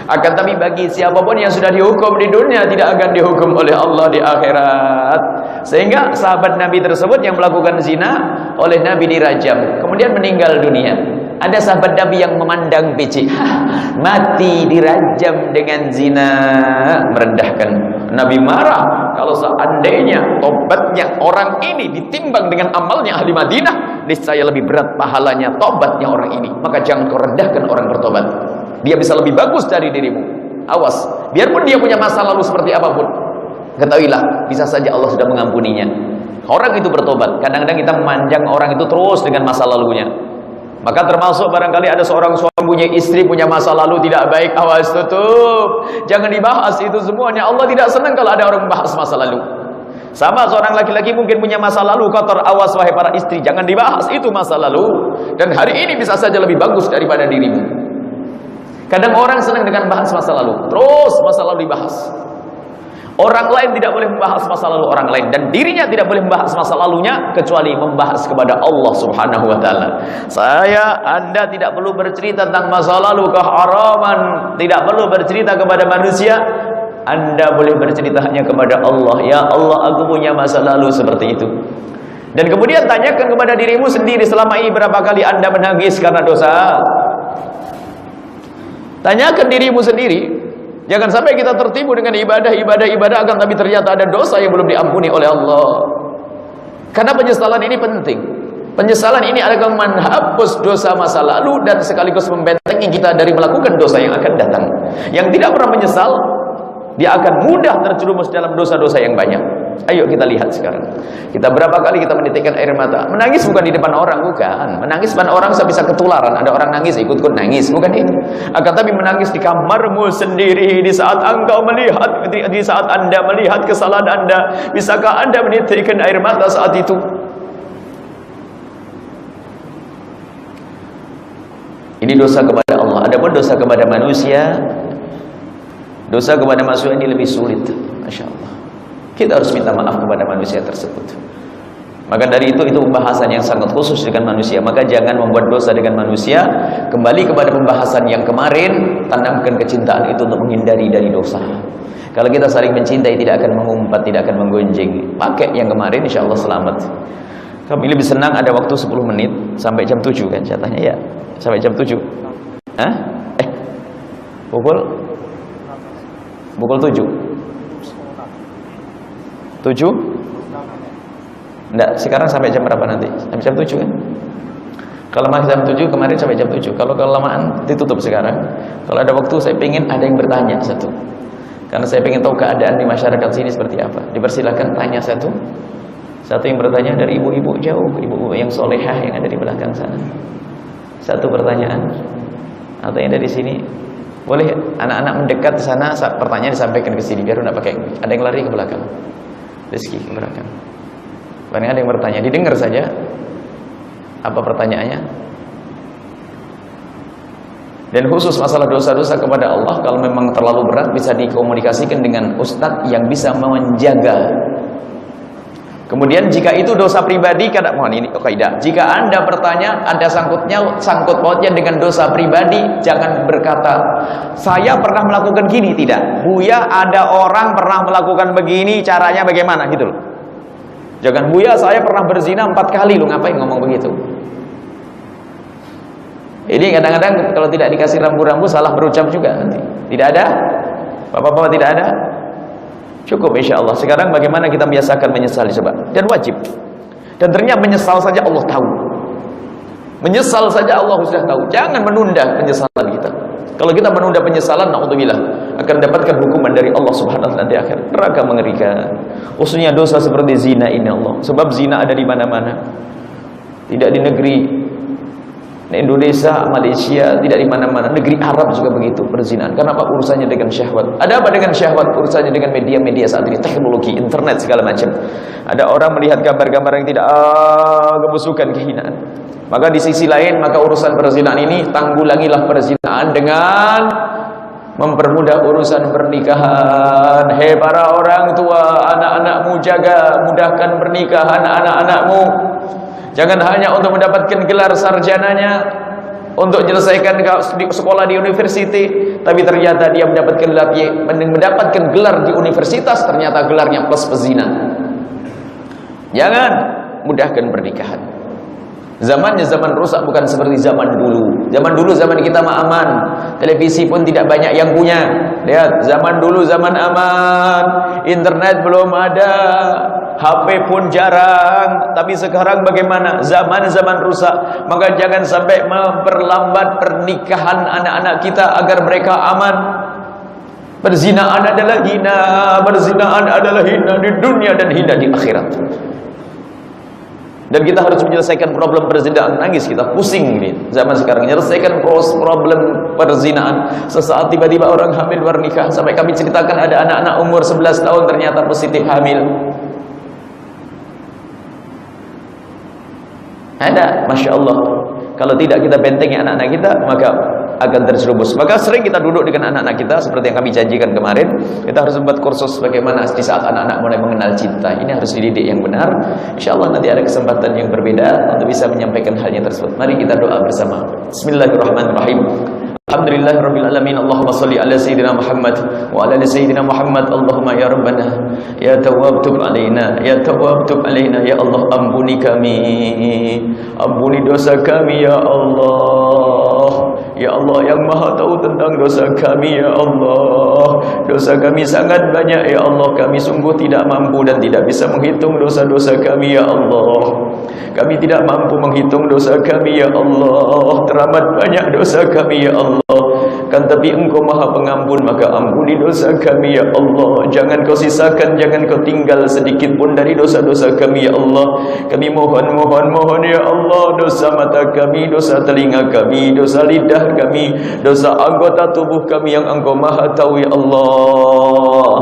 Akan tapi bagi siapapun yang sudah dihukum di dunia, tidak akan dihukum oleh Allah di akhirat. Sehingga sahabat Nabi tersebut yang melakukan zina oleh Nabi dirajam, kemudian meninggal dunia. Ada sahabat Nabi yang memandang becek, mati dirajam dengan zina, merendahkan. Nabi marah, kalau seandainya tobatnya orang ini ditimbang dengan amalnya ahli Madinah, niscaya lebih berat pahalanya tobatnya orang ini. Maka jangan kau rendahkan orang bertobat. Dia bisa lebih bagus dari dirimu. Awas, biarpun dia punya masa lalu seperti apapun, ketahuilah bisa saja Allah sudah mengampuninya. Orang itu bertobat. Kadang-kadang kita memanjang orang itu terus dengan masa lalunya. Maka termasuk barangkali ada seorang suami punya istri punya masa lalu tidak baik, awas, tutup. Jangan dibahas itu semuanya. Allah tidak senang kalau ada orang membahas masa lalu. Sama seorang laki-laki mungkin punya masa lalu kotor, awas wahai para istri, jangan dibahas itu masa lalu. Dan hari ini bisa saja lebih bagus daripada dirimu. Kadang orang senang dengan bahas masa lalu, terus masa lalu dibahas. Orang lain tidak boleh membahas masa lalu orang lain, dan dirinya tidak boleh membahas masa lalunya kecuali membahas kepada Allah Subhanahu wa taala. Anda tidak perlu bercerita tentang masa lalu keharaman, tidak perlu bercerita kepada manusia. Anda boleh bercerita hanya kepada Allah. Ya Allah, aku punya masa lalu seperti itu. Dan kemudian tanyakan kepada dirimu sendiri, selama ini berapa kali Anda menangis karena dosa? Tanyakan dirimu sendiri. Jangan sampai kita tertipu dengan ibadah akan tapi ternyata ada dosa yang belum diampuni oleh Allah. Karena penyesalan ini penting. Penyesalan ini adalah menghapus dosa masa lalu dan sekaligus membentengi kita dari melakukan dosa yang akan datang. Yang tidak pernah menyesal, dia akan mudah terjerumus dalam dosa-dosa yang banyak. Ayo kita lihat sekarang. Kita berapa kali kita menitikkan air mata. Menangis bukan di depan orang, bukan. Menangis depan orang bisa ketularan. Ada orang nangis, ikut-ikut nangis, bukan itu. Akan tapi menangis di kamarmu sendiri, di saat engkau melihat, di saat Anda melihat kesalahan Anda. Bisakah Anda menitikkan air mata saat itu? Ini dosa kepada Allah. Adapun dosa kepada manusia, dosa kepada manusia ini lebih sulit. Masya Allah. Kita harus minta maaf kepada manusia tersebut. Maka dari itu pembahasan yang sangat khusus dengan manusia. Maka jangan membuat dosa dengan manusia. Kembali kepada pembahasan yang kemarin, tanamkan kecintaan itu untuk menghindari dari dosa. Kalau kita saling mencintai, tidak akan mengumpat, tidak akan menggonjing. Pakai yang kemarin, insya Allah selamat. Kami lebih senang ada waktu 10 menit sampai jam 7 kan jatahnya ya. Sampai jam 7. Hah? Pukul 7. 7? Enggak, sekarang sampai jam berapa nanti? Sampai jam 7 kan? Kalau masih jam 7, kemarin sampai jam 7. Kalau kelamaan ditutup sekarang. Kalau ada waktu saya ingin ada yang bertanya satu. Karena saya ingin tahu keadaan di masyarakat sini seperti apa. Dipersilakan tanya satu. Satu yang bertanya dari ibu-ibu jauh, ibu-ibu yang solehah yang ada di belakang sana. Satu pertanyaan. Atau yang dari sini. Boleh anak-anak mendekat ke sana, pertanyaan disampaikan ke sini biar enggak pakai. Ada yang lari ke belakang. Rizki ke belakang. Barang ada yang bertanya, didengar saja. Apa pertanyaannya? Dan khusus masalah dosa-dosa kepada Allah, kalau memang terlalu berat bisa dikomunikasikan dengan ustadz yang bisa menjaga. Kemudian jika itu dosa pribadi, mohon ini kaidah. Jika Anda bertanya ada sangkut pautnya dengan dosa pribadi, jangan berkata saya pernah melakukan gini, tidak. Buya, ada orang pernah melakukan begini, caranya bagaimana gitu loh. Jangan, Buya saya pernah berzina 4 kali, lu ngapain ngomong begitu? Ini kadang-kadang kalau tidak dikasih rambu-rambu salah berucap juga nanti. Tidak ada? Bapak-bapak tidak ada? Cukup insya Allah. Sekarang bagaimana kita biasakan menyesal, coba. Dan wajib. Dan ternyata menyesal saja Allah tahu. Menyesal saja Allah sudah tahu. Jangan menunda penyesalan kita. Kalau kita menunda penyesalan, na'udzubillah, akan dapatkan hukuman dari Allah Subhanahu wa taala nanti akhir. Neraka mengerikan. Khususnya dosa seperti zina ini Allah. Sebab zina ada di mana-mana. Tidak di negeri Indonesia, Malaysia, tidak di mana-mana. Negeri Arab juga begitu perzinahan. Kenapa? Urusannya dengan syahwat. Ada apa dengan syahwat? Urusannya dengan media-media saat ini, teknologi, internet segala macam. Ada orang melihat gambar-gambar yang tidak kebusukan, kehinaan. Maka di sisi lain, maka urusan perzinahan ini tanggulangilah perzinahan dengan mempermudah urusan pernikahan. Hei para orang tua, anak-anakmu jaga, mudahkan pernikahan anak-anakmu. Jangan hanya untuk mendapatkan gelar sarjananya, untuk menyelesaikan sekolah di universitas, tapi ternyata dia mendapatkan gelar di universitas, ternyata gelarnya plus pezina. Jangan mudahkan pernikahan. Zamannya zaman rusak, bukan seperti zaman dulu. Zaman dulu, zaman kita mah aman. Televisi pun tidak banyak yang punya. Lihat, zaman dulu zaman aman. Internet belum ada. HP pun jarang. Tapi sekarang bagaimana? Zaman-zaman rusak. Maka jangan sampai memperlambat pernikahan anak-anak kita agar mereka aman. Perzinaan adalah hina. Perzinaan adalah hina di dunia dan hina di akhirat. Dan kita harus menyelesaikan problem perzinahan. Nangis kita, pusing nih zaman sekarang menyelesaikan problem perzinahan. Sesaat tiba-tiba orang hamil bernikah. Sampai kami ceritakan ada anak-anak umur 11 tahun ternyata positif hamil. Ada, Masya Allah. Kalau tidak kita bentengi anak-anak kita, maka akan terjerumus. Maka sering kita duduk dengan anak-anak kita, seperti yang kami janjikan kemarin. Kita harus membuat kursus bagaimana di saat anak-anak mulai mengenal cinta. Ini harus dididik yang benar. Insya Allah nanti ada kesempatan yang berbeda untuk bisa menyampaikan halnya tersebut. Mari kita doa bersama. Bismillahirrahmanirrahim. Alhamdulillahirabbil alamin. Allahumma shalli ala sayyidina Muhammad wa ala ali sayyidina Muhammad. Allahumma ya rabbana ya tawwab tub alaina, ya tawwab tub alaina, ya Allah ampuni kami, ampuni dosa kami ya Allah. Ya Allah yang maha tahu tentang dosa kami ya Allah. Dosa kami sangat banyak ya Allah. Kami sungguh tidak mampu dan tidak bisa menghitung dosa-dosa kami ya Allah. Kami tidak mampu menghitung dosa kami ya Allah. Teramat banyak dosa kami ya Allah. Kan tapi Engkau maha pengampun, maka ampuni dosa kami ya Allah. Jangan Kau sisakan, jangan Kau tinggal sedikit pun dari dosa-dosa kami ya Allah. Kami mohon ya Allah. Dosa mata kami, dosa telinga kami, dosa lidah kami, dosa anggota tubuh kami yang Engkau maha tahu ya Allah.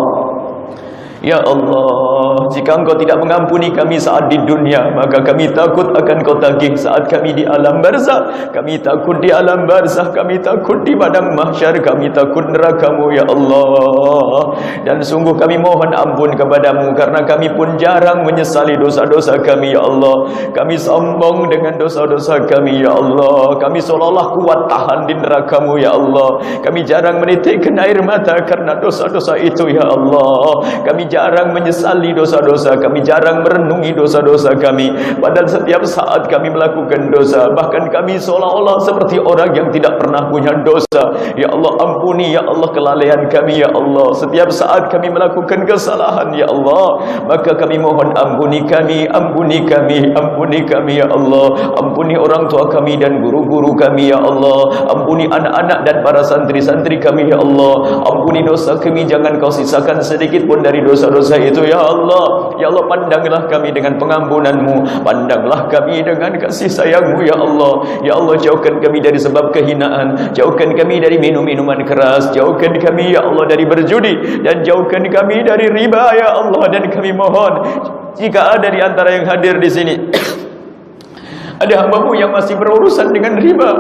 Ya Allah, jika Engkau tidak mengampuni kami saat di dunia, maka kami takut akan Kau tagih saat kami di alam barzakh. Kami takut di alam barzakh, kami takut di padang mahsyar, kami takut neraka-Mu ya Allah. Dan sungguh kami mohon ampun kepadamu, karena kami pun jarang menyesali dosa-dosa kami ya Allah. Kami sombong dengan dosa-dosa kami ya Allah. Kami seolah-olah kuat tahan di neraka-Mu ya Allah. Kami jarang menitikkan air mata karena dosa-dosa itu ya Allah. Kami jarang menyesali dosa-dosa kami, jarang merenungi dosa-dosa kami. Padahal setiap saat kami melakukan dosa, bahkan kami seolah-olah seperti orang yang tidak pernah punya dosa. Ya Allah, ampuni ya Allah kelalaian kami ya Allah. Setiap saat kami melakukan kesalahan ya Allah, maka kami mohon ampuni kami, ampuni kami, ampuni kami ya Allah. Ampuni orang tua kami dan guru-guru kami ya Allah. Ampuni anak-anak dan para santri-santri kami ya Allah. Ampuni dosa kami, jangan kau sisakan sedikit pun dari dosa-dosa itu ya Allah. Ya Allah, pandanglah kami dengan pengampunanmu, pandanglah kami dengan kasih sayangmu ya Allah. Ya Allah, jauhkan kami dari sebab kehinaan, jauhkan kami dari minum-minuman keras, jauhkan kami ya Allah dari berjudi, dan jauhkan kami dari riba ya Allah. Dan kami mohon, jika ada di antara yang hadir di sini ada hamba-Mu yang masih berurusan dengan riba,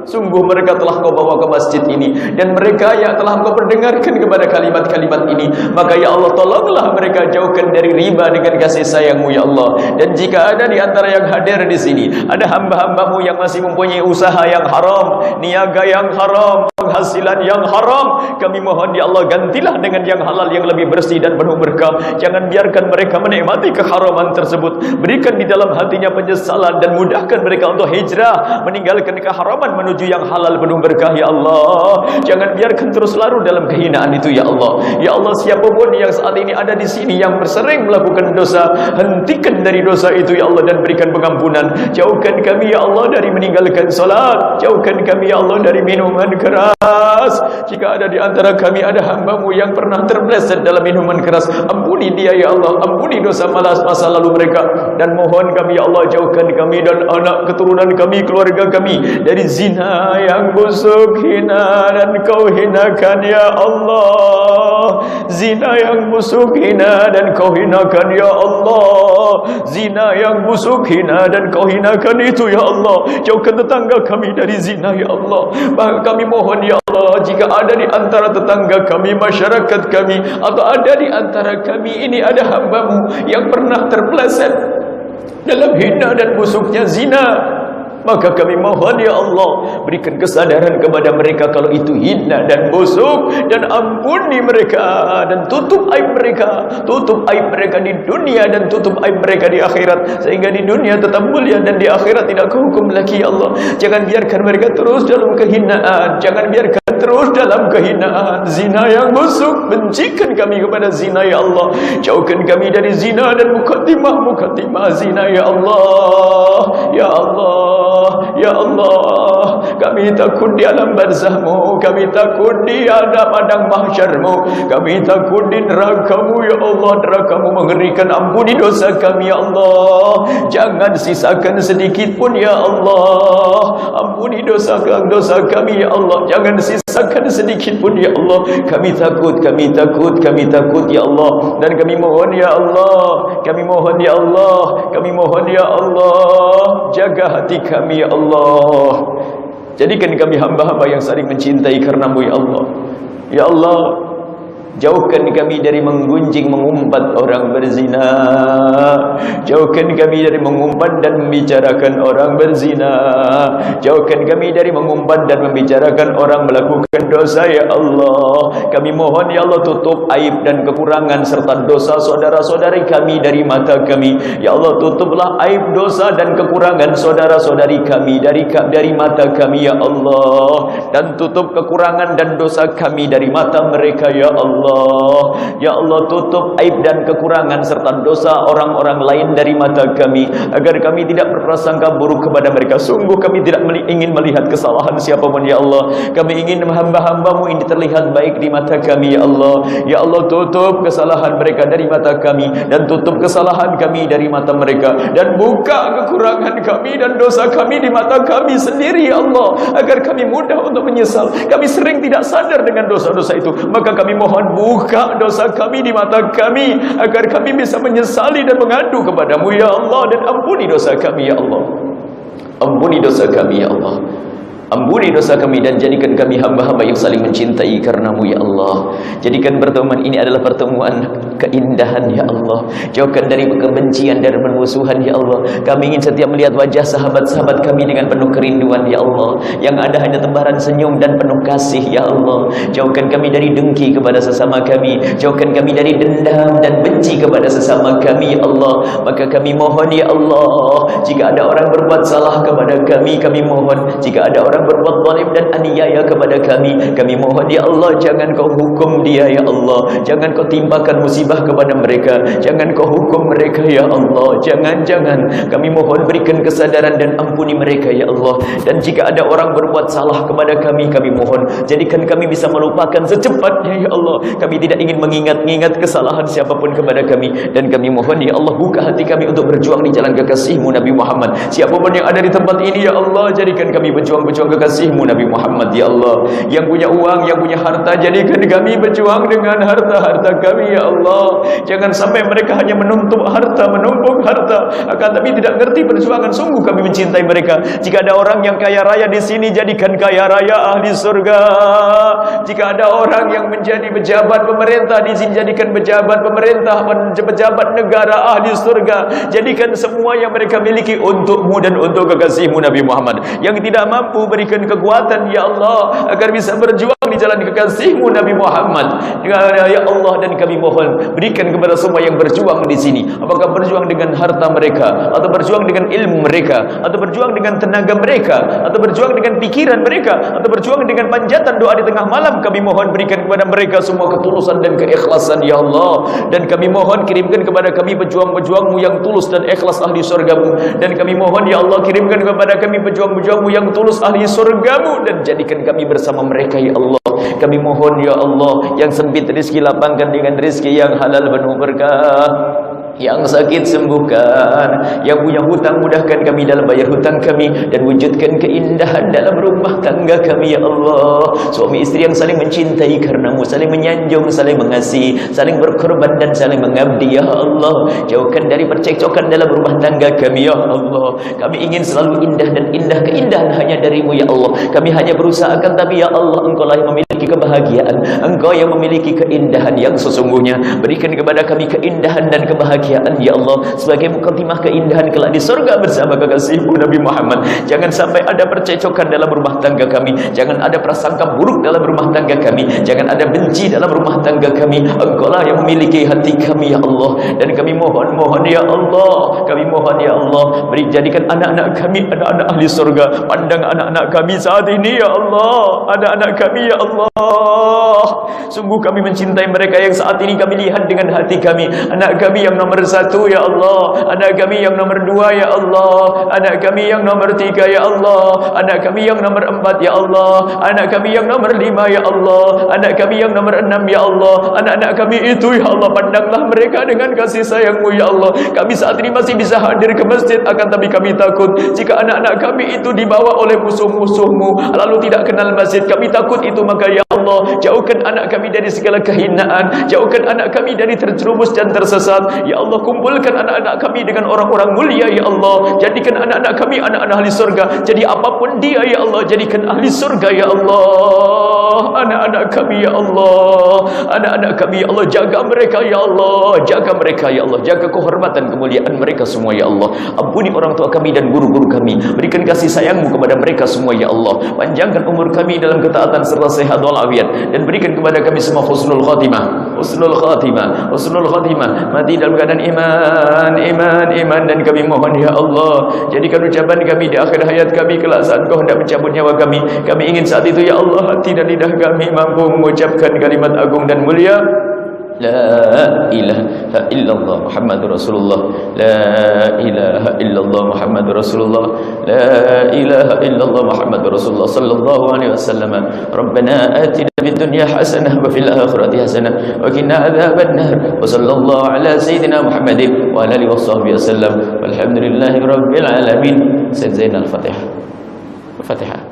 sungguh mereka telah Kau bawa ke masjid ini, dan mereka yang telah Kau perdengarkan kepada kalimat-kalimat ini. Maka ya Allah, tolonglah mereka jauhkan dari riba dengan kasih sayang-Mu ya Allah. Dan jika ada di antara yang hadir di sini ada hamba-hamba-Mu yang masih mempunyai usaha yang haram, niaga yang haram, penghasilan yang haram, kami mohon ya Allah, gantilah dengan yang halal, yang lebih bersih dan penuh berkah. Jangan biarkan mereka menikmati keharaman tersebut. Berikan di dalam hatinya penyesalan, dan mudahkan mereka untuk hijrah, meninggalkan keharaman menuju yang halal penuh berkah ya Allah. Jangan biarkan terus larut dalam kehinaan itu ya Allah. Ya Allah, siapapun yang saat ini ada di sini yang bersering melakukan dosa, hentikan dari dosa itu ya Allah, dan berikan pengampunan. Jauhkan kami ya Allah dari meninggalkan salat, jauhkan kami ya Allah dari minuman keras. Jika ada di antara kami ada hamba-Mu yang pernah terpleset dalam minuman keras, ampuni dia ya Allah, ampuni dosa masa lalu mereka. Dan mohon kami ya Allah, jauhkan kami dan anak keturunan kami, keluarga kami dari zina yang busuk, hina dan Kau hinakan ya Allah. Zina yang busuk, hina dan Kau hinakan ya Allah. Zina yang busuk, hina dan Kau hinakan itu ya Allah. Jauhkan tetangga kami dari zina ya Allah. Bahkan kami mohon ya Allah, jika ada di antara tetangga kami, masyarakat kami, atau ada di antara kami ini ada hamba-Mu yang pernah terpeleset dalam hina dan busuknya zina, maka kami mohon ya Allah, berikan kesadaran kepada mereka kalau itu hina dan busuk, dan ampuni mereka, dan tutup aib mereka, tutup aib mereka di dunia dan tutup aib mereka di akhirat, sehingga di dunia tetap mulia dan di akhirat tidak kehukum lagi ya Allah. Jangan biarkan mereka terus dalam kehinaan, jangan biarkan terus dalam kehinaan. Zina yang busuk, bencikan kami kepada zina ya Allah. Jauhkan kami dari zina dan mukaddimah zina ya Allah. Ya Allah, ya Allah, kami takut di alam barzah-Mu, kami takut di ada padang mahsyar-Mu, kami takut di neraka-Mu ya Allah. Neraka-Mu mengerikan. Ampuni dosa kami ya Allah, jangan sisakan sedikit pun ya Allah. Ampuni dosa kami ya Allah, jangan sisakan sedikit pun ya Allah. Kami takut, kami takut, kami takut ya Allah. Dan kami mohon ya Allah, kami mohon ya Allah, kami mohon ya Allah, jaga hati kami ya Allah. Jadikan kami hamba-hamba yang saling mencintai karena-Mu ya Allah. Ya Allah, jauhkan kami dari menggunjing mengumpat orang berzina, jauhkan kami dari mengumpat dan membicarakan orang berzina, jauhkan kami dari mengumpat dan membicarakan orang melakukan dosa ya Allah. Kami mohon ya Allah, tutup aib dan kekurangan serta dosa saudara-saudari kami dari mata kami ya Allah. Tutuplah aib, dosa dan kekurangan saudara-saudari kami dari mata kami ya Allah, dan tutup kekurangan dan dosa kami dari mata mereka ya Allah. Ya Allah, tutup aib dan kekurangan serta dosa orang-orang lain dari mata kami, agar kami tidak berprasangka buruk kepada mereka. Sungguh kami tidak ingin melihat kesalahan siapapun ya Allah. Kami ingin hamba-hamba-Mu ini terlihat baik di mata kami ya Allah. Ya Allah, tutup kesalahan mereka dari mata kami, dan tutup kesalahan kami dari mata mereka, dan buka kekurangan kami dan dosa kami di mata kami sendiri ya Allah, agar kami mudah untuk menyesal. Kami sering tidak sadar dengan dosa-dosa itu, maka kami mohon buka dosa kami di mata kami, agar kami bisa menyesali dan mengadu kepadamu ya Allah. Dan ampuni dosa kami ya Allah, ampuni dosa kami ya Allah. Ampuni dosa kami dan jadikan kami hamba-hamba yang saling mencintai karenamu ya Allah. Jadikan pertemuan ini adalah pertemuan keindahan ya Allah. Jauhkan dari kebencian dan permusuhan ya Allah. Kami ingin setiap melihat wajah sahabat-sahabat kami dengan penuh kerinduan ya Allah. Yang ada hanya tebaran senyum dan penuh kasih ya Allah. Jauhkan kami dari dengki kepada sesama kami. Jauhkan kami dari dendam dan benci kepada sesama kami ya Allah. Maka kami mohon ya Allah, jika ada orang berbuat salah kepada kami mohon. Jika ada orang berbuat zalim dan aniaya kepada kami mohon ya Allah, jangan kau hukum dia ya Allah. Jangan kau timpakan musibah kepada mereka. Jangan kau hukum mereka ya Allah. Jangan. Kami mohon berikan kesadaran dan ampuni mereka ya Allah. Dan jika ada orang berbuat salah kepada kami mohon jadikan kami bisa melupakan secepatnya ya Allah. Kami tidak ingin mengingat-ingat kesalahan siapapun kepada kami. Dan kami mohon ya Allah, buka hati kami untuk berjuang di jalan kekasihmu Nabi Muhammad. Siapapun yang ada di tempat ini ya Allah, jadikan kami berjuang kekasihmu Nabi Muhammad ya Allah. Yang punya uang, yang punya harta, jadikan kami berjuang dengan harta-harta kami ya Allah. Jangan sampai mereka hanya menumpuk harta, akan tapi tidak ngerti perjuangan. Sungguh kami mencintai mereka. Jika ada orang yang kaya raya di sini, jadikan kaya raya ahli surga. Jika ada orang yang menjadi pejabat pemerintah di sini, jadikan pejabat pemerintah, pejabat negara ahli surga. Jadikan semua yang mereka miliki untukmu dan untuk kekasihmu Nabi Muhammad. Yang tidak mampu, berikan kekuatan ya Allah agar bisa berjuang di jalan kekasihmu Nabi Muhammad ya Allah. Dan kami mohon berikan kepada semua yang berjuang di sini, apakah berjuang dengan harta mereka, atau berjuang dengan ilmu mereka, atau berjuang dengan tenaga mereka, atau berjuang dengan pikiran mereka, atau berjuang dengan panjatan doa di tengah malam, kami mohon berikan kepada mereka semua ketulusan dan keikhlasan ya Allah. Dan kami mohon kirimkan kepada kami pejuang-pejuangmu yang tulus dan ikhlas ahli surgamu. Dan kami mohon ya Allah, kirimkan kepada kami pejuang-pejuangmu yang tulus ahli surgamu, dan jadikan kami bersama mereka ya Allah. Kami mohon ya Allah, yang sempit rezeki lapangkan dengan rezeki yang halal penuh berkah. Yang sakit sembuhkan, yang punya hutang mudahkan kami dalam bayar hutang kami, dan wujudkan keindahan dalam rumah tangga kami ya Allah. Suami istri yang saling mencintai karenamu, saling menyanjung, saling mengasihi, saling berkorban dan saling mengabdi ya Allah. Jauhkan dari percekcokan dalam rumah tangga kami ya Allah. Kami ingin selalu indah, dan keindahan hanya darimu ya Allah. Kami hanya berusaha, akan tapi ya Allah, Engkau lah yang memiliki kebahagiaan, Engkau yang memiliki keindahan yang sesungguhnya. Berikan kepada kami keindahan dan kebahagiaan ya Allah, sebagai mukadimah keindahan kelak di surga bersama kekasihmu Nabi Muhammad. Jangan sampai ada percecokan dalam rumah tangga kami. Jangan ada prasangka buruk dalam rumah tangga kami. Jangan ada benci dalam rumah tangga kami. Engkau lah yang memiliki hati kami ya Allah. Dan kami mohon ya Allah, kami mohon ya Allah, beri jadikan anak-anak kami anak-anak ahli surga. Pandang anak-anak kami saat ini ya Allah, anak-anak kami ya Allah. Sungguh kami mencintai mereka yang saat ini kami lihat dengan hati kami. Anak kami yang nomor 1 ya Allah, anak kami yang nomor 2 ya Allah, anak kami yang nomor 3 ya Allah, anak kami yang nomor 4 ya Allah, anak kami yang nomor 5 ya Allah, anak kami yang nomor 6 ya Allah. Anak-anak kami itu ya Allah, pandanglah mereka dengan kasih sayangmu ya Allah. Kami saat ini masih bisa hadir ke masjid, akan tapi kami takut jika anak-anak kami itu dibawa oleh musuh-musuhmu lalu tidak kenal masjid. Kami takut itu, maka ya Allah, jauhkan anak kami dari segala kehinaan, jauhkan anak kami dari terjerumus dan tersesat ya Allah. Kumpulkan anak-anak kami dengan orang-orang mulia ya Allah. Jadikan anak-anak kami anak-anak ahli surga. Jadi apapun dia ya Allah, jadikan ahli surga ya Allah. Anak-anak kami ya Allah, anak-anak kami ya Allah, jaga mereka ya Allah, jaga mereka ya Allah, jaga kehormatan kemuliaan mereka semua ya Allah. Ampuni orang tua kami dan guru-guru kami, berikan kasih sayangmu kepada mereka semua ya Allah. Panjangkan umur kami dalam ketaatan serta sehat walafiat, dan berikan kepada kami semua husnul khatimah, husnul khatimah, husnul khatimah, mati dalam keadaan iman. Dan kami mohon ya Allah, jadikan ucapan kami di akhir hayat kami kelak saat Kau hendak mencabut nyawa kami. Kami ingin saat itu ya Allah, hati dan lidah kami mampu mengucapkan kalimat agung dan mulia, La ilaha illallah Muhammadur Rasulullah, La ilaha illallah Muhammadur Rasulullah, La ilaha illallah Muhammadur Rasulullah sallallahu alaihi wasallam. Rabbana atina fid dunya hasanah wa fil akhirati hasanah wa qina adzabannar. Wa sallallahu ala sayyidina Muhammadin wa ala alihi washabbihi wasallam. Walhamdulillahi rabbil alamin. Sayyidina al-Fatihah. Al-Fatihah.